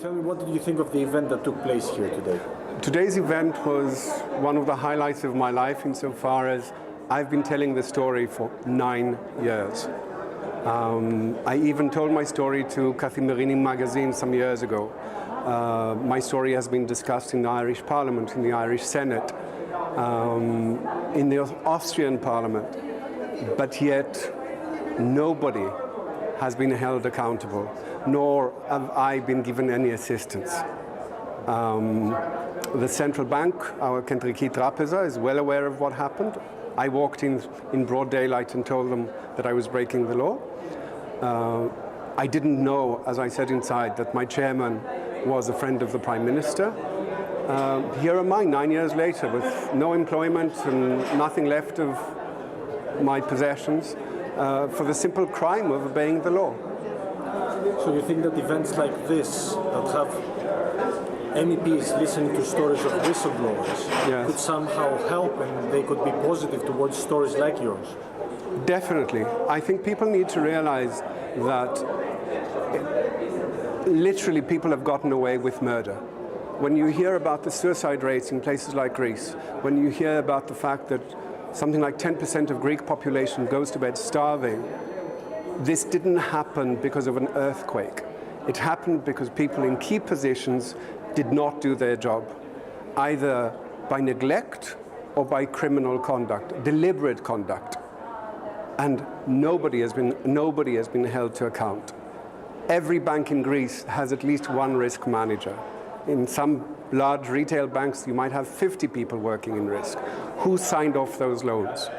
Tell me, what did you think of the event that took place here today? Today's event was one of the highlights of my life insofar as I've been telling the story for 9 years. I even told my story to Kathimerini magazine some years ago. My story has been discussed in the Irish Parliament, in the Irish Senate, in the Austrian Parliament, but yet nobody has been held accountable, nor have I been given any assistance. The central bank, our Kendriki Trapeza, is well aware of what happened. I walked in broad daylight and told them that I was breaking the law. I didn't know, as I said inside, that my chairman was a friend of the Prime Minister. Here am I, 9 years later, with no employment and nothing left of my possessions for the simple crime of obeying the law. So you think that events like this, that have MEPs listening to stories of whistleblowers, yes, could somehow help and they could be positive towards stories like yours? Definitely. I think people need to realize that literally people have gotten away with murder. When you hear about the suicide rates in places like Greece, when you hear about the fact that something like 10% of Greek population goes to bed starving, this didn't happen because of an earthquake. It happened because people in key positions did not do their job, either by neglect or by criminal conduct, deliberate conduct. And nobody has been held to account. Every bank in Greece has at least one risk manager. In some large retail banks, you might have 50 people working in risk. Who signed off those loans?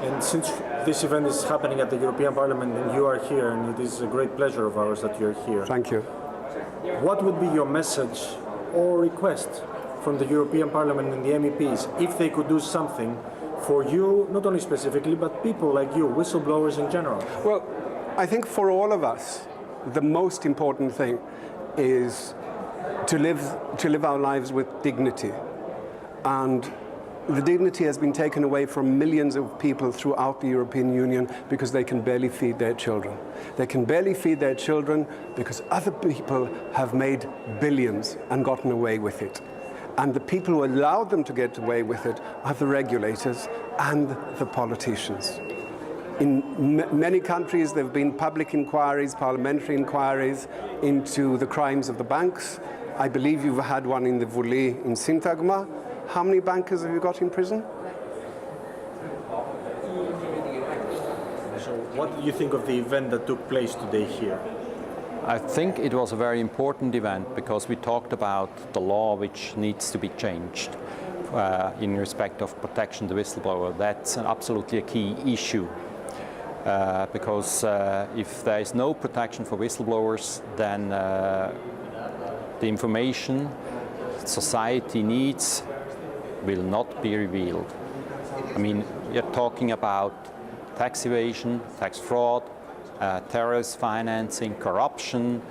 And since this event is happening at the European Parliament and you are here, and it is a great pleasure of ours that you're here. Thank you. What would be your message or request from the European Parliament and the MEPs if they could do something for you, not only specifically, but people like you, whistleblowers in general? Well, I think for all of us, the most important thing is to live our lives with dignity. And the dignity has been taken away from millions of people throughout the European Union because they can barely feed their children. They can barely feed their children because other people have made billions and gotten away with it. And the people who allowed them to get away with it are the regulators and the politicians. In many countries, there have been public inquiries, parliamentary inquiries into the crimes of the banks. I believe you've had one in the Voulis in Syntagma. How many bankers have you got in prison? So what do you think of the event that took place today here? I think it was a very important event because we talked about the law which needs to be changed in respect of protection to the whistleblower. That's absolutely a key issue because if there is no protection for whistleblowers, then the information society needs will not be revealed. I mean, you're talking about tax evasion, tax fraud, terrorist financing, corruption,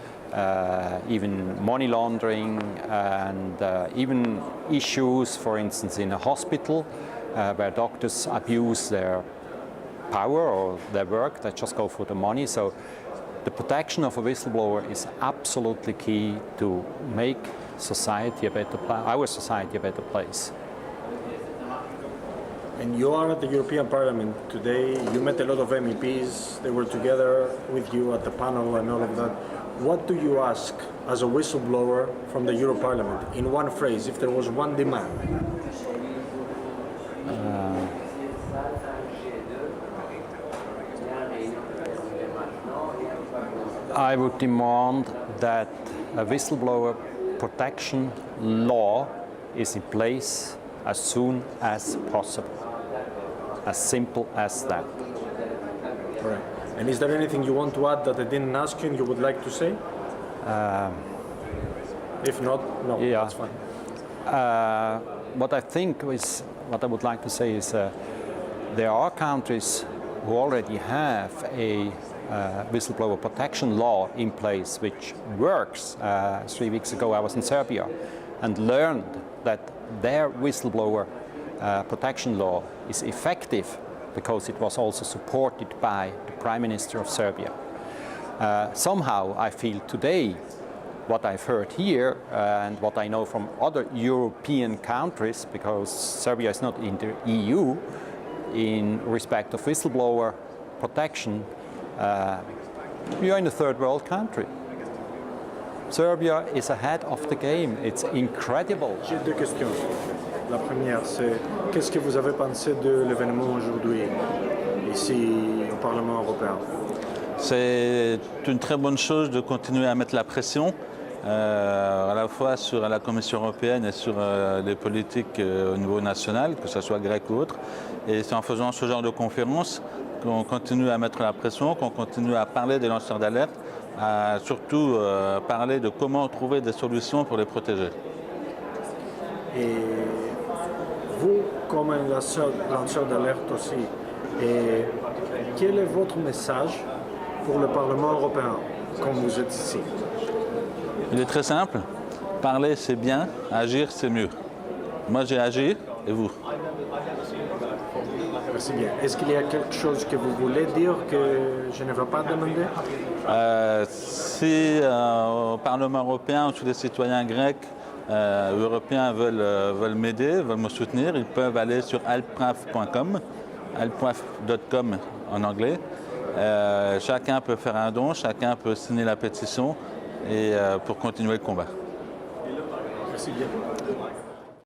even money laundering, and even issues, for instance, in a hospital where doctors abuse their power or their work, they just go for the money. So the protection of a whistleblower is absolutely key to make society a better our society a better place. And you are at the European Parliament today. You met a lot of MEPs. They were together with you at the panel and all of that. What do you ask as a whistleblower from the Euro Parliament in one phrase, if there was one demand? I would demand that a whistleblower protection law is in place as soon as possible. As simple as that. All right. And is there anything you want to add that I didn't ask you and you would like to say? If not, no, yeah. That's fine. What I think is, what I would like to say is there are countries who already have a whistleblower protection law in place which works. 3 weeks ago I was in Serbia and learned that their whistleblower protection law is effective because it was also supported by the Prime Minister of Serbia. Somehow I feel today what I've heard here and what I know from other European countries, because Serbia is not in the EU, in respect of whistleblower protection, we are in a third world country. Serbia is ahead of the game. It's incredible. J'ai deux questions. La première, c'est qu'est-ce que vous avez pensé de l'événement aujourd'hui, ici au Parlement européen? C'est une très bonne chose de continuer à mettre la pression, à la fois sur la Commission européenne et sur les politiques au niveau national, que ce soit grec ou autre. Et c'est en faisant ce genre de conférences qu'on continue à mettre la pression, qu'on continue à parler des lanceurs d'alerte, à surtout parler de comment trouver des solutions pour les protéger. Et vous, comme un lanceur d'alerte aussi, et quel est votre message pour le Parlement européen, comme vous êtes ici? Il est très simple. Parler, c'est bien. Agir, c'est mieux. Moi, j'ai agi, et vous? Merci bien. Est-ce qu'il y a quelque chose que vous voulez dire que je ne vais pas demander? Si au Parlement européen ou tous les citoyens grecs européens veulent m'aider, veulent me soutenir, ils peuvent aller sur alpraf.com, alpraf.com en anglais. Chacun peut faire un don, chacun peut signer la pétition et pour continuer le combat. Merci bien.